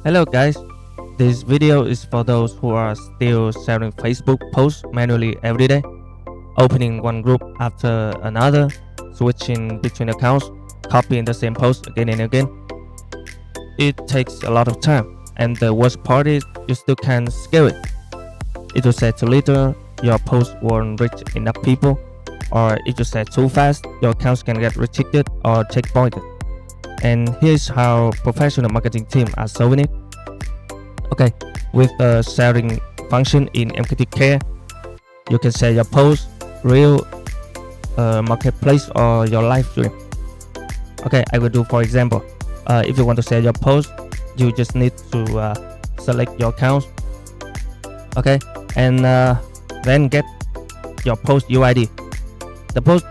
Hello guys, this video is for those who are still sharing Facebook posts manually every day, opening one group after another, switching between accounts, copying the same post again and again. It takes a lot of time, and the worst part is you still can't scale it. If you say too little, your post won't reach enough people, or if you say too fast, your accounts can get rejected or checkpointed. And here's how professional marketing teams are solving it. Okay, with the sharing function in MKT Care, you can share your post, reel, marketplace, or your live stream. Okay, I will do for example. If you want to share your post, you just need to select your account. Okay, and then get your post UID. The post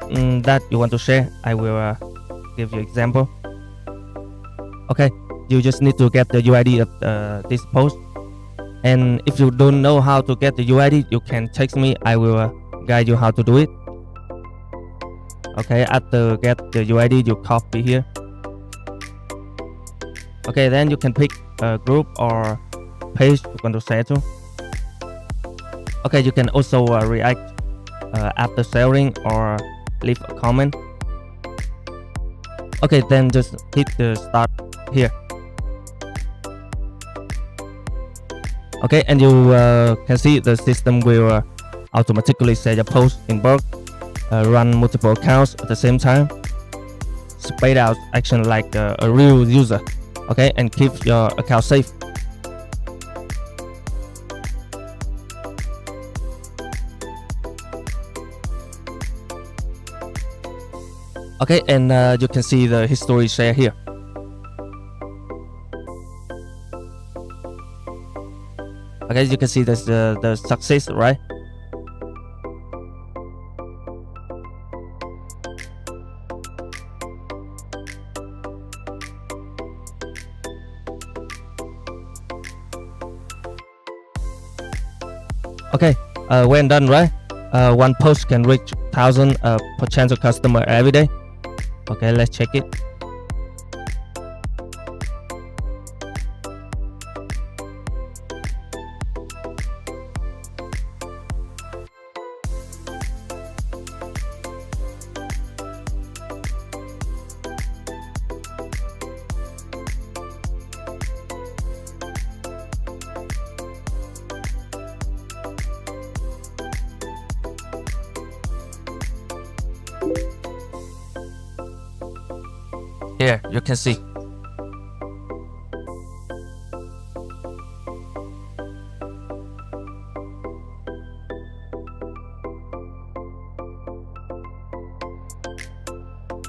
that you want to share, I will give you example. Okay, you just need to get the UID of this post. And if you don't know how to get the UID, you can text me. I will guide you how to do it. Okay, after get the UID, you copy here. Okay, then you can pick a group or page you want to share to. Okay, you can also react after sharing or leave a comment. Okay, then just hit the start here. Okay, and you can see the system will automatically share your post in bulk, run multiple accounts at the same time, spade out action like a real user. Okay, and keep your account safe. Okay, and you can see the history share here. Okay, you can see this the success, right? Okay, when done, right? One post can reach 1,000 potential customer every day. Okay, let's check it. Here, you can see.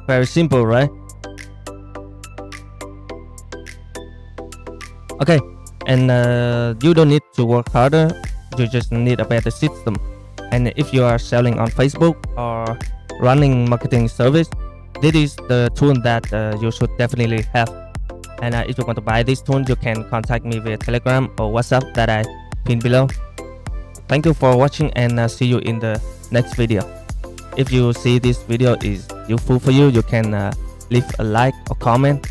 Very simple, right? Okay, and you don't need to work harder, you just need a better system. And if you are selling on Facebook or running marketing service, this is the tool that you should definitely have. And if you want to buy this tool, you can contact me via Telegram or WhatsApp that I pinned below. Thank you for watching, and see you in the next video. If you see this video is useful for you, you can leave a like or comment.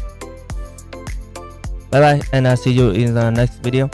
Bye bye, and see you in the next video.